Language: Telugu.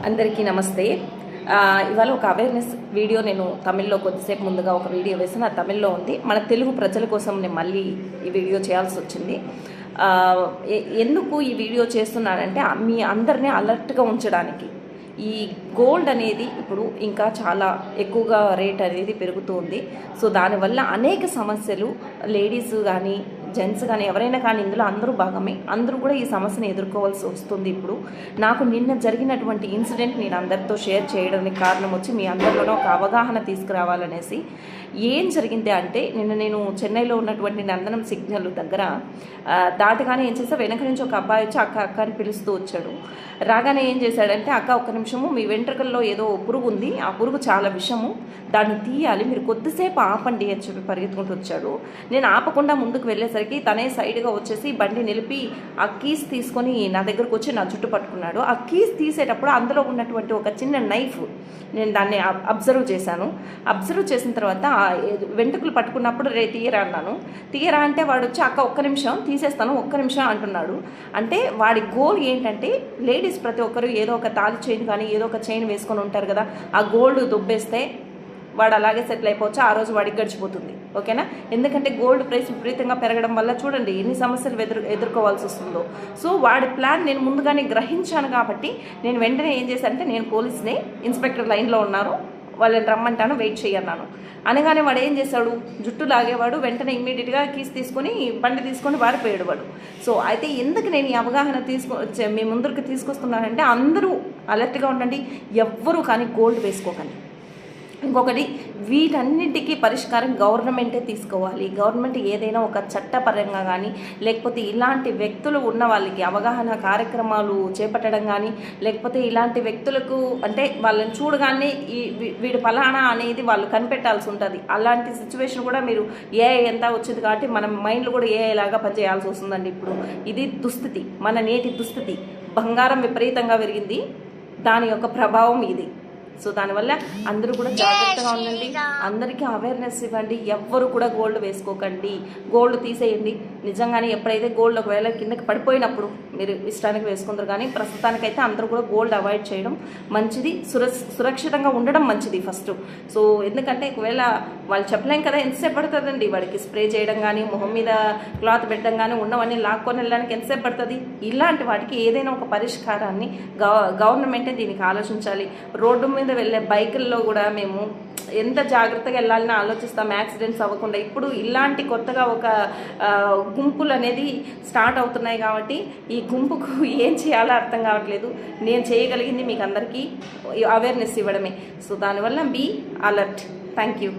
అందరికీ నమస్తే. ఇవాళ ఒక అవేర్నెస్ వీడియో నేను తమిళ్లో కొద్దిసేపు ముందుగా ఒక వీడియో వేసిన తమిళ్లో ఉంది. మన తెలుగు ప్రజల కోసం నేను మళ్ళీ ఈ వీడియో చేయాల్సి వచ్చింది. ఎందుకు ఈ వీడియో చేస్తున్నానంటే మీ అందరినీ అలర్ట్గా ఉంచడానికి. ఈ గోల్డ్ అనేది ఇప్పుడు ఇంకా చాలా ఎక్కువగా రేట్ అనేది పెరుగుతుంది. సో దానివల్ల అనేక సమస్యలు లేడీస్ కానీ జెంట్స్ కానీ ఎవరైనా కానీ ఇందులో అందరూ భాగమే, అందరూ కూడా ఈ సమస్యను ఎదుర్కోవాల్సి వస్తుంది. ఇప్పుడు నాకు నిన్న జరిగినటువంటి ఇన్సిడెంట్ నేను అందరితో షేర్ చేయడానికి కారణం వచ్చి మీ అందరిలోనూ ఒక అవగాహన తీసుకురావాలనేసి. ఏం జరిగింది అంటే నిన్న నేను చెన్నైలో ఉన్నటువంటి నందనం సిగ్నల్ దగ్గర దాటగానే ఏం చేసా, వెనక నుంచి ఒక అబ్బాయి వచ్చి అక్క అక్క అని పిలుస్తూ వచ్చాడు. రాగానే ఏం చేశాడంటే, అక్క ఒక్క నిమిషము, మీ వెంట్రుకల్లో ఏదో పురుగు ఉంది, ఆ పురుగు చాలా విషము, దాన్ని తీయాలి, మీరు కొద్దిసేపు ఆపండి అని చెప్పి పరిగెత్తుకుంటూ వచ్చాడు. నేను ఆపకుండా ముందుకు వెళ్ళేసరికి తనే సైడ్గా వచ్చేసి బండి నిలిపి ఆ కీస్ తీసుకొని నా దగ్గరకు వచ్చి నా జుట్టు పట్టుకున్నాడు. ఆ కీస్ తీసేటప్పుడు అందులో ఉన్నటువంటి ఒక చిన్న నైఫ్ నేను దాన్ని అబ్జర్వ్ చేశాను. అబ్జర్వ్ చేసిన తర్వాత వెంట్రుకలు పట్టుకున్నప్పుడు తీయరా అన్నాను. తీయరా అంటే వాడు వచ్చి అక్క ఒక్క నిమిషం తీసేస్తాను, ఒక్క నిమిషం అంటున్నాడు. అంటే వాడి గోల్ ఏంటంటే, లేడీస్ ప్రతి ఒక్కరు ఏదో ఒక తాళి చైన్ కానీ ఏదో ఒక చైన్ వేసుకొని ఉంటారు కదా, ఆ గోల్డ్ దుబ్బేస్తే వాడు అలాగే సెటిల్ అయిపోవచ్చు, ఆ రోజు వాడికి గడిచిపోతుంది. ఓకేనా? ఎందుకంటే గోల్డ్ ప్రైస్ విపరీతంగా పెరగడం వల్ల చూడండి ఎన్ని సమస్యలు ఎదుర్కోవాల్సి వస్తుందో. సో వాడి ప్లాన్ నేను ముందుగానే గ్రహించాను కాబట్టి నేను వెంటనే ఏం చేశానంటే, నేను పోలీస్ని, ఇన్స్పెక్టర్ లైన్లో ఉన్నారు, వాళ్ళని రమ్మంటాను, వెయిట్ చేయన్నాను. అనగానే వాడు ఏం చేశాడు, జుట్టు లాగేవాడు, వెంటనే ఇమ్మీడియట్గా కీస్ తీసుకొని బండి తీసుకొని వాడిపోయాడు వాడు. సో అయితే ఎందుకు నేను ఈ అవగాహన మీ ముందరికి తీసుకొస్తున్నానంటే, అందరూ అలర్ట్గా ఉండండి, ఎవ్వరూ కానీ గోల్డ్ వేసుకోకండి. ఇంకొకటి, వీటన్నింటికీ పరిష్కారం గవర్నమెంటే తీసుకోవాలి. గవర్నమెంట్ ఏదైనా ఒక చట్టపరంగా కానీ లేకపోతే ఇలాంటి వ్యక్తులు ఉన్న వాళ్ళకి అవగాహన కార్యక్రమాలు చేపట్టడం కానీ, లేకపోతే ఇలాంటి వ్యక్తులకు అంటే వాళ్ళని చూడగానే వీడు ఫలానా అనేది వాళ్ళు కనిపెట్టాల్సి ఉంటుంది. అలాంటి సిచ్యువేషన్ కూడా మీరు ఏఐ ఎంత వచ్చింది కాబట్టి మన మైండ్లో కూడా ఏఐ లాగా పనిచేయాల్సి వస్తుందండి. ఇప్పుడు ఇది దుస్థితి, మన నేటి దుస్థితి. బంగారం విపరీతంగా పెరిగింది, దాని యొక్క ప్రభావం ఇది. సో దానివల్ల అందరూ కూడా జాగ్రత్తగా ఉండండి, అందరికీ అవేర్నెస్ ఇవ్వండి. ఎవ్వరు కూడా గోల్డ్ వేసుకోకండి, గోల్డ్ తీసేయండి. నిజంగానే ఎప్పుడైతే గోల్డ్ ఒకవేళ కిందకి పడిపోయినప్పుడు మీరు ఇష్టానికి వేసుకుంటారు, కానీ ప్రస్తుతానికైతే అందరూ కూడా గోల్డ్ అవాయిడ్ చేయడం మంచిది, సురక్షితంగా ఉండడం మంచిది ఫస్ట్. సో ఎందుకంటే ఒకవేళ వాళ్ళు చెప్పలేం కదా, ఎంతసేపు పడుతుందండి వాడికి స్ప్రే చేయడం కానీ, మొహం మీద క్లాత్ పెట్టడం కానీ, ఉన్నవన్నీ లాక్కొని వెళ్ళడానికి ఎంతసేపు పడుతుంది. ఇలాంటి వాటికి ఏదైనా ఒక పరిష్కారాన్ని గవర్నమెంటే దీనికి ఆలోచించాలి. రోడ్డు మీద వెళ్ళే బైకుల్లో కూడా మేము ఎంత జాగ్రత్తగా వెళ్ళాలని ఆలోచిస్తాం, యాక్సిడెంట్స్ అవ్వకుండా. ఇప్పుడు ఇలాంటి కొత్తగా ఒక గుంపులు అనేది స్టార్ట్ అవుతున్నాయి కాబట్టి ఈ గుంపుకు ఏం చేయాలో అర్థం కావట్లేదు. నేను చేయగలిగింది మీకు అందరికీ అవేర్నెస్ ఇవ్వడమే. సో దానివల్ల బీ అలర్ట్. Thank you.